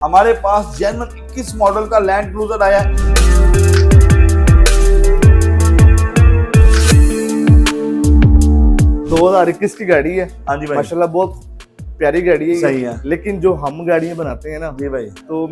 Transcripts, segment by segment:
हमारे पास genuine 21 model का land cruiser आया है। दो 2021 की गाड़ी है। हाँ जी भाई, माशाल्लाह बहुत प्यारी गाड़ी है। सही है। लेकिन जो हम गाड़ियां बनाते हैं ना जी भाई, तो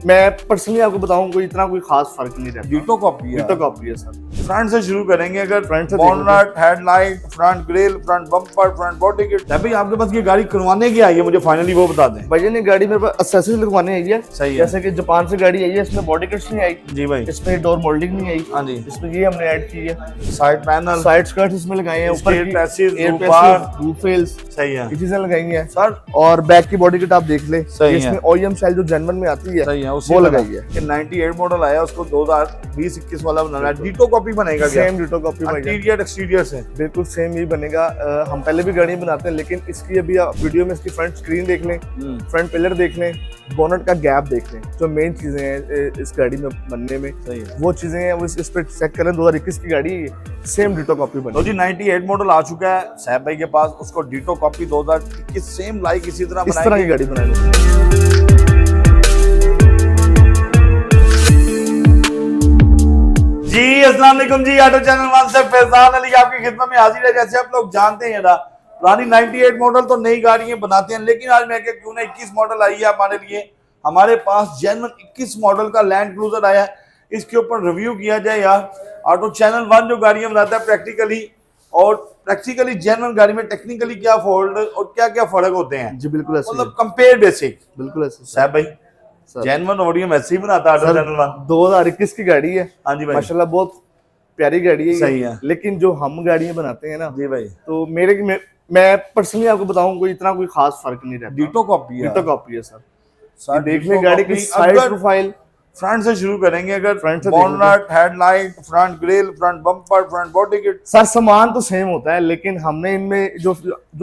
मैं पर्सनली आपको बताऊं कोई इतना कोई खास फर्क नहीं रहता। डीटो कॉपी है। डीटो कॉपी है सर। फ्रंट से शुरू करेंगे। अगर फ्रंट से bonnet, headlight, front grille, front bumper, front body kit. भाई आपके पास ये गाड़ी करवाने की आई है, मुझे फाइनली वो बता दें। भैया ने गाड़ी मेरे पास एक्सेसरीज लगवाने आई है। सही है। जैसे कि जापान से गाड़ी आई है, इसमें बॉडी किट्स नहीं आई। जी भाई, इसमें डोर मोल्डिंग नहीं आई। हाँ जी, इसमें ये हमने ऐड की है। साइड पैनल, साइड स्कर्ट इसमें लगाए हैं, ऊपर स्टेयर पैसेज, एयर ऊपर, रूफ रेल्स, सही है ये चीजें लगाई हैं सर। और बैक की बॉडी किट आप देख ले। सही इसमें OEM स्टाइल जो जेन्युइन में आती है, सही है, उसी वो तरह। लगाई है। ये 98 मॉडल आया, उसको 2020-21 वाला बनाना है। डीटो कॉपी बनेगा क्या? सेम डीटो कॉपी बनेगा, इंटीरियर एक्सटीरियर से बिल्कुल सेम ही बनेगा। हम पहले भी गाड़ियां बनाते हैं, लेकिन इसकी अभी आप वीडियो में इसकी फ्रंट स्क्रीन देख लें, फ्रंट पिलर देख लें, बोनट का गैप देख लें। जो मेन चीजें हैं इस गाड़ी में बनने में, सही है, वो चीजें हैं वो इस पे चेक करें। 2021 की गाड़ी सेम डीटो कॉपी तो बनी। जी 98 मॉडल आ चुका है साहब भाई के पास। उसको डीटो कॉपी 2021 सेम लाइक इसी तरह इस तरह की गाड़ी बनाएंगे। जी अस्सलाम वालेकुम जी, ऑटो चैनल वन से फैजान अली आपकी खिदमत में हाजिर है। जैसे आप लोग जानते हैं ना, पुरानी 98 मॉडल तो नई गाड़ियां बनाते हैं, लेकिन आज मैं क्या क्यों ना 21 मॉडल आई है हमारे लिए। हमारे पास जेन्युइन 21 मॉडल का लैंड क्रूजर आया है। इसके ऊपर रिव्यू किया जाए यार। ऑटो चैनल वन जो गाड़ियां बनाता है प्रैक्टिकली जेन्युइन गाड़ी में टेक्निकली क्या फॉल्ट और क्या क्या फर्क होते हैं, जी बिल्कुल ऐसे मतलब कंपेयर बेसिक। बिल्कुल ऐसे साहब भाई जेन्युइन ऑडियो ऐसे ही बनाता है ऑटो चैनल वन। 2021 की गाड़ी है। हाँ जी भाई, माशाल्लाह बहुत प्यारी गाड़ी है। सही है। लेकिन जो हम गाड़ियां बनाते हैं ना जी भाई, तो मैं पर्सनली आपको बताऊं कोई इतना कोई खास फर्क नहीं रहता। डीटो कॉपी है। डीटो कॉपी है सर। सर देख ले गाड़ी की साइड प्रोफाइल। फ्रंट से शुरू करेंगे। अगर फ्रंट से bonnet, headlight, front grille, front bumper, front body kit. Sir सामान तो सेम होता है, लेकिन हमने इनमें जो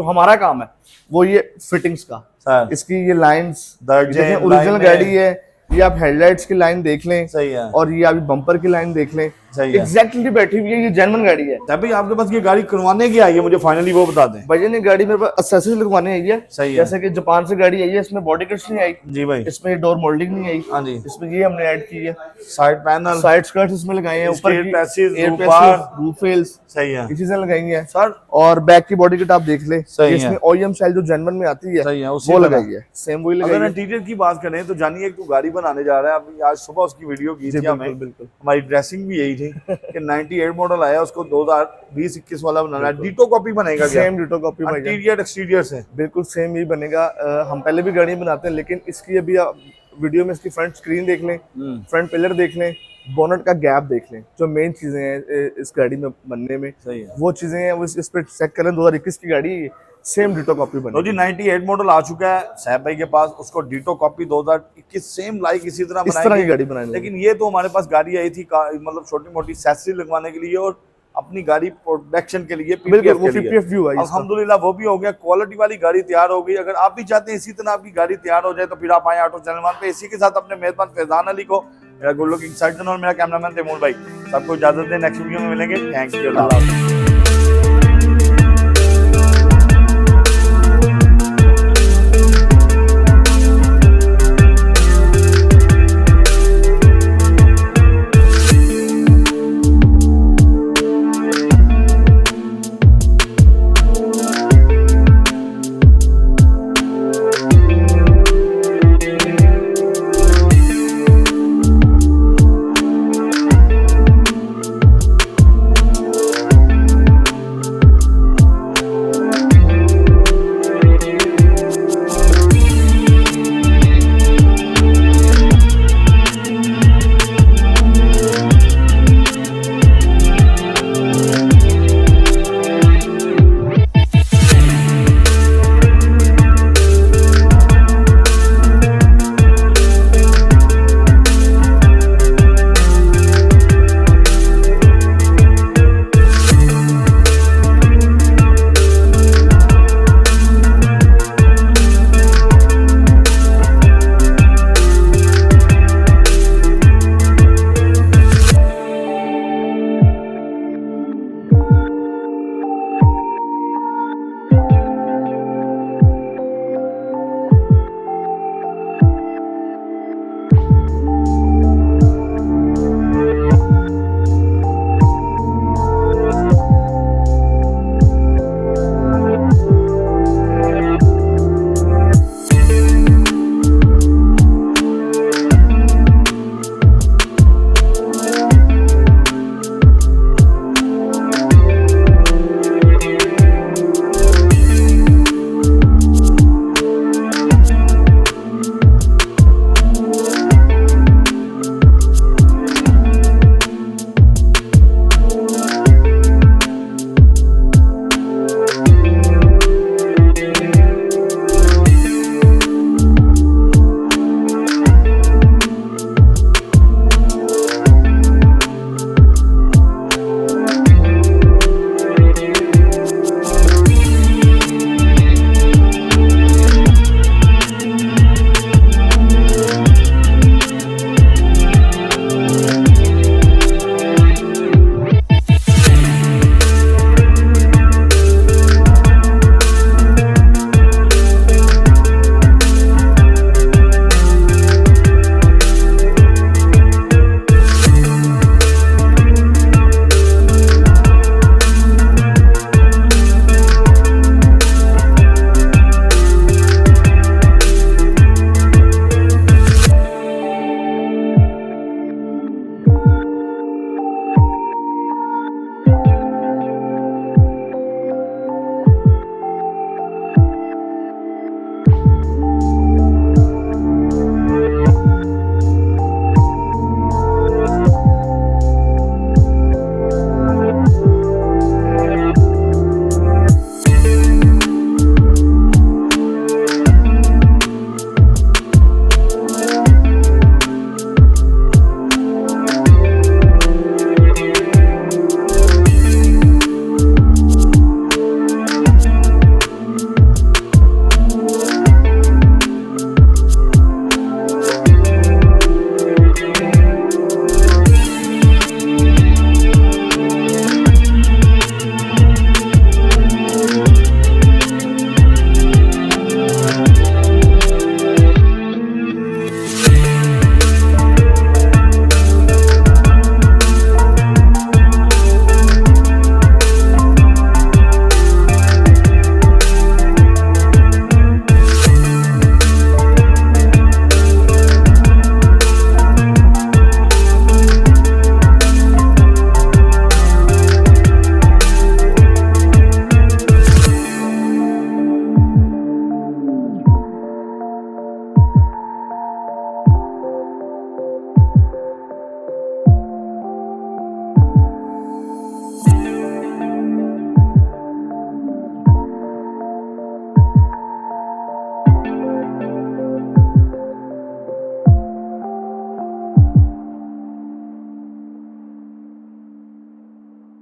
हमारा काम है वो ये फिटिंग्स का। सर इसकी ये लाइंस दर्जे ओरिजिनल गाड़ी है। ये आप हेडलाइट्स की लाइन देख लें, सही है, और ये अभी बम्पर की लाइन देख लें, सही है। एग्जैक्टली बैठी हुई है। ये जेन्युइन गाड़ी है। तभी आपके पास ये गाड़ी करवाने की आई है, मुझे फाइनली वो बता दें। भैया ने गाड़ी मेरे पास एक्सेसरीज लगवाने आई है। सही है। जैसे कि जापान से गाड़ी आई है, इसमें बॉडी किट्स नहीं आई। जी भाई, इसमें डोर मोल्डिंग नहीं आई। हाँ जी, इसमें ये हमने ऐड की है। साइड पैनल, साइड स्कर्ट इसमें लगाए हैं, ऊपर स्टेयर पैसेज, एयर ऊपर, रूफ रेल्स, सही है ये चीजें लगाई हैं सर। और बैक की बॉडी किट आप देख ले। सही इसमें है। OEM स्टाइल जो जेन्युइन में आती है, सही है, उसी वो तरह। लगाई है, सेम वही लगाई अगर है। इंटीरियर की बात करें तो जानिए एक तो गाड़ी बनाने जा रहा है अभी। आज सुबह उसकी वीडियो की थी हमें, बिल्कुल हमारी ड्रेसिंग भी यही थी कि 98 मॉडल आया, उसको 2020-21 वाला बनाना है। डीटो कॉपी बनेगा क्या? सेम डीटो कॉपी बनेगा, इंटीरियर एक्सटीरियर से बिल्कुल सेम ही बनेगा। हम पहले भी गाड़ियां बनाते हैं, लेकिन इसकी अभी आप वीडियो में इसकी फ्रंट स्क्रीन देख लें, फ्रंट पिलर देख लें, बोनट का गैप देख लें। जो मेन चीजें हैं इस गाड़ी में बनने में, सही है, वो चीजें हैं वो इस पे चेक करें। 2021 की गाड़ी सेम डीटो कॉपी तो बनी। जी 98 मॉडल आ चुका है साहब भाई के पास। उसको डीटो कॉपी 2021 सेम लाइक इसी तरह इस तरह की गाड़ी बनाएंगे। लेकिन ये तो हमारे पास गाड़ी आई थी मतलब छोटी मोटी एक्सेसरी लगवाने के लिए और अपनी गाड़ी प्रोडक्शन के लिए, बिल्कुल वो PPF व्यू है। अल्हम्दुलिल्लाह वो भी हो गया। क्वालिटी वाली गाड़ी तैयार हो गई। अगर आप भी चाहते हैं इसी तरह आपकी गाड़ी तैयार हो जाए तो फिर आप आए ऑटो चैनल वन पे। इसी के साथ अपने मेहरबान फैजान अली को, मेरा गुड लुकिंग सर्जन और मेरा कैमरामैन तैमूर भाई, सबको इजाजत दें। नेक्स्ट वीडियो में मिलेंगे। Thank you.